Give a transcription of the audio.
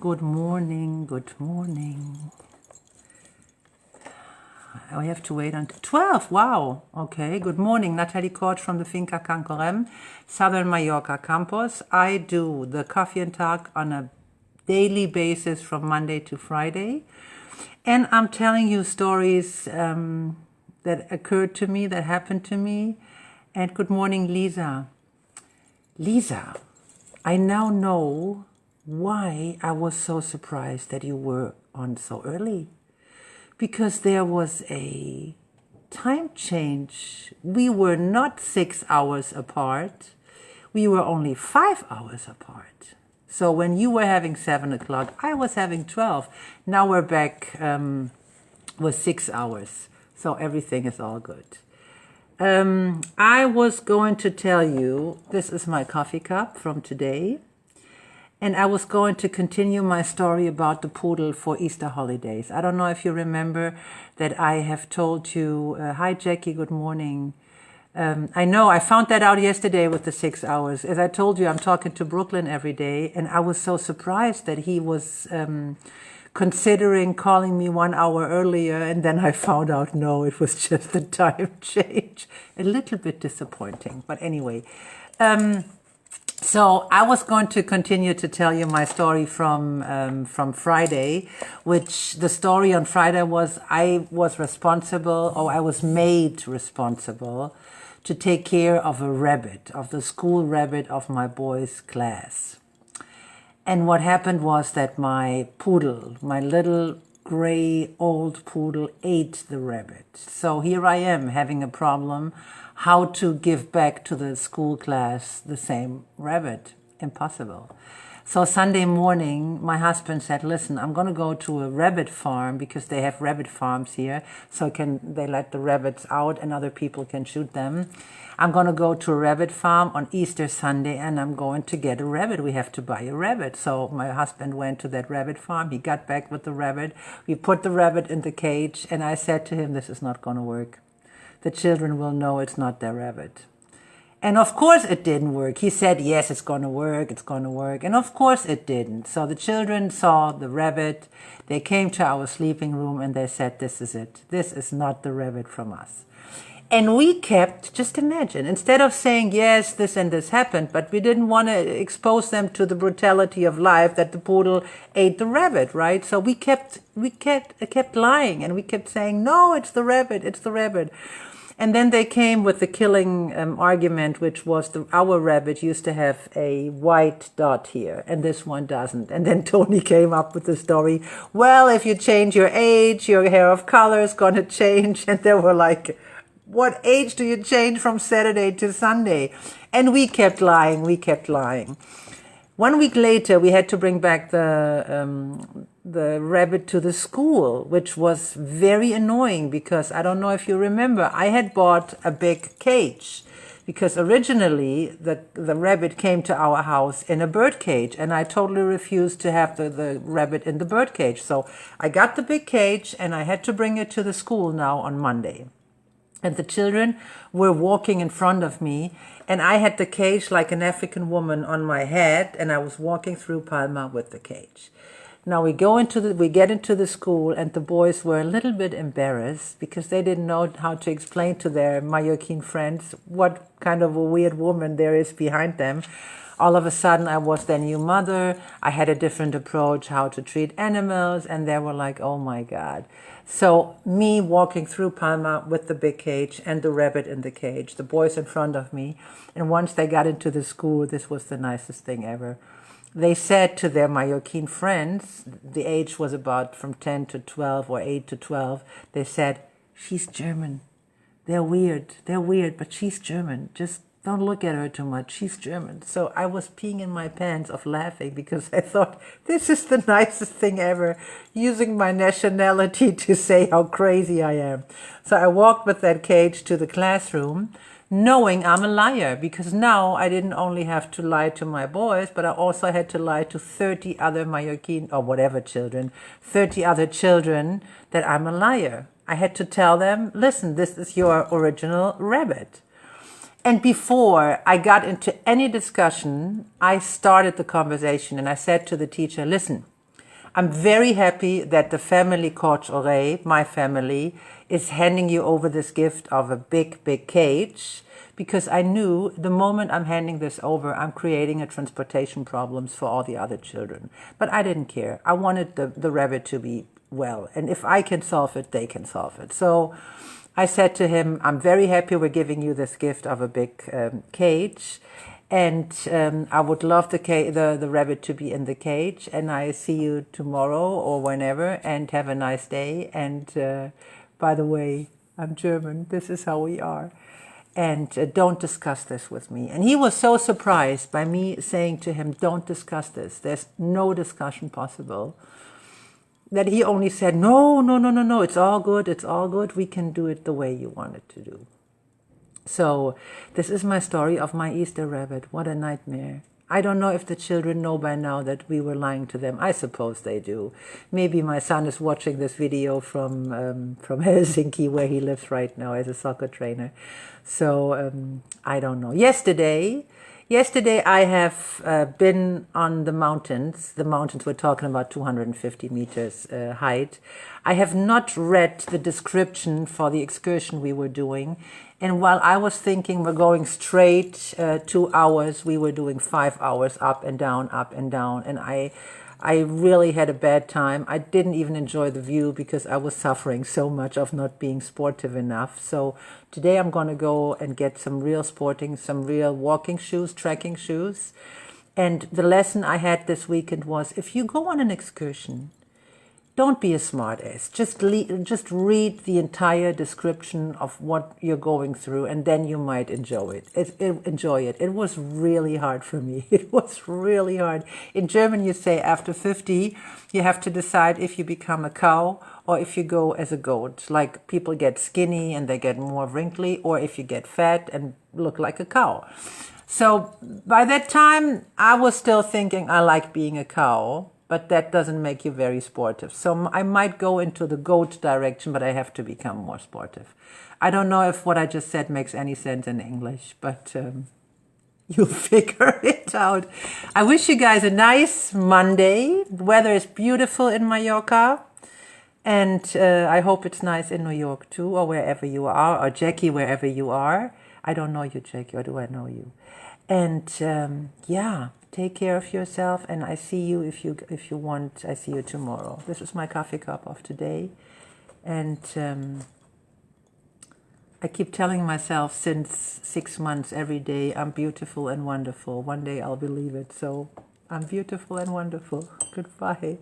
Good morning, good morning. I have to wait until 12. Wow. Okay. Good morning. Natalie Kort from the Finca Cancorem, Southern Mallorca campus. I do the coffee and talk on a daily basis from Monday to Friday. And I'm telling you stories that occurred to me, that happened to me. And good morning, Lisa. Lisa, I now know why I was so surprised that you were on so early. Because there was a time change. We were not 6 hours apart. We were only 5 hours apart. So when you were having 7 o'clock, I was having 12. Now we're back with 6 hours. So everything is all good. I was going to tell you, this is my coffee cup from today. And I was going to continue my story about the poodle for Easter holidays. I don't know if you remember that I have told you, hi Jackie, good morning. I know, I found that out yesterday with the 6 hours. As I told you, I'm talking to Brooklyn every day, and I was so surprised that he was considering calling me 1 hour earlier, and then I found out, no, it was just the time change. A little bit disappointing, but anyway. So I was going to continue to tell you my story from Friday, which the story on Friday was I was responsible, or I was made responsible to take care of a rabbit, of the school rabbit of my boys' class. And what happened was that my poodle, my little gray old poodle, ate the rabbit. So here I am having a problem how to give back to the school class the same rabbit. Impossible. So Sunday morning, my husband said, listen, I'm going to go to a rabbit farm because they have rabbit farms here. So they let the rabbits out and other people can shoot them. I'm going to go to a rabbit farm on Easter Sunday and I'm going to get a rabbit. We have to buy a rabbit. So my husband went to that rabbit farm. He got back with the rabbit. We put the rabbit in the cage and I said to him, this is not going to work. The children will know it's not their rabbit. And of course it didn't work. He said, yes, it's going to work, it's going to work. And of course it didn't. So the children saw the rabbit. They came to our sleeping room and they said, this is it. This is not the rabbit from us. And we kept, just imagine, instead of saying, yes, this and this happened, but we didn't want to expose them to the brutality of life that the poodle ate the rabbit, right? So we kept lying and we kept saying, no, it's the rabbit, it's the rabbit. And then they came with the killing argument, which was our rabbit used to have a white dot here, and this one doesn't. And then Tony came up with the story, well, if you change your age, your hair of color is going to change. And they were like, what age do you change from Saturday to Sunday? And we kept lying, we kept lying. 1 week later, we had to bring back the rabbit to the school, which was very annoying because I don't know if you remember, I had bought a big cage because originally the rabbit came to our house in a bird cage and I totally refused to have the rabbit in the bird cage. So I got the big cage and I had to bring it to the school now on Monday. And the children were walking in front of me and I had the cage like an African woman on my head and I was walking through Palma with the cage. Now we get into the school and the boys were a little bit embarrassed because they didn't know how to explain to their Mallorquin friends what kind of a weird woman there is behind them. All of a sudden I was their new mother. I had a different approach how to treat animals and they were like, oh my God. So me walking through Palma with the big cage and the rabbit in the cage, the boys in front of me. And once they got into the school, this was the nicest thing ever. They said to their Mallorquin friends, the age was about from 10 to 12 or 8 to 12, they said, she's German. They're weird, but she's German. Just don't look at her too much. She's German. So I was peeing in my pants of laughing because I thought, this is the nicest thing ever, using my nationality to say how crazy I am. So I walked with that cage to the classroom, knowing I'm a liar, because now I didn't only have to lie to my boys, but I also had to lie to 30 other Mallorquin, or whatever children, 30 other children that I'm a liar. I had to tell them, listen, this is your original rabbit. And before I got into any discussion, I started the conversation and I said to the teacher, listen, I'm very happy that the family Coach Ore, my family, is handing you over this gift of a big, big cage, because I knew the moment I'm handing this over, I'm creating a transportation problems for all the other children. But I didn't care. I wanted the rabbit to be well. And if I can solve it, they can solve it. So I said to him, I'm very happy we're giving you this gift of a big cage. And I would love the rabbit to be in the cage. And I see you tomorrow or whenever, and have a nice day. And by the way, I'm German. This is how we are. And don't discuss this with me. And he was so surprised by me saying to him, don't discuss this. There's no discussion possible. That he only said, no, it's all good, it's all good. We can do it the way you want it to do. So this is my story of my Easter rabbit. What a nightmare. I don't know if the children know by now that we were lying to them. I suppose they do. Maybe my son is watching this video from Helsinki, where he lives right now as a soccer trainer. So I don't know. Yesterday I have been on the mountains. The mountains, we're talking about 250 meters height. I have not read the description for the excursion we were doing. And while I was thinking we're going straight 2 hours, we were doing 5 hours up and down, up and down. And I really had a bad time. I didn't even enjoy the view because I was suffering so much of not being sportive enough. So today I'm going to go and get some real walking shoes, trekking shoes. And the lesson I had this weekend was, if you go on an excursion, don't be a smart ass. Just read the entire description of what you're going through, and then you might enjoy it. Enjoy it. It was really hard for me. It was really hard. In German, you say after 50, you have to decide if you become a cow or if you go as a goat. Like people get skinny and they get more wrinkly, or if you get fat and look like a cow. So by that time, I was still thinking I like being a cow. But that doesn't make you very sportive. So I might go into the goat direction, but I have to become more sportive. I don't know if what I just said makes any sense in English, but you'll figure it out. I wish you guys a nice Monday. The weather is beautiful in Mallorca. And I hope it's nice in New York too, or wherever you are, or Jackie, wherever you are. I don't know you, Jackie, or do I know you? And yeah. Take care of yourself, and I see you if you want. I see you tomorrow. This is my coffee cup of today, and I keep telling myself since 6 months every day, I'm beautiful and wonderful. One day I'll believe it. So I'm beautiful and wonderful. Goodbye.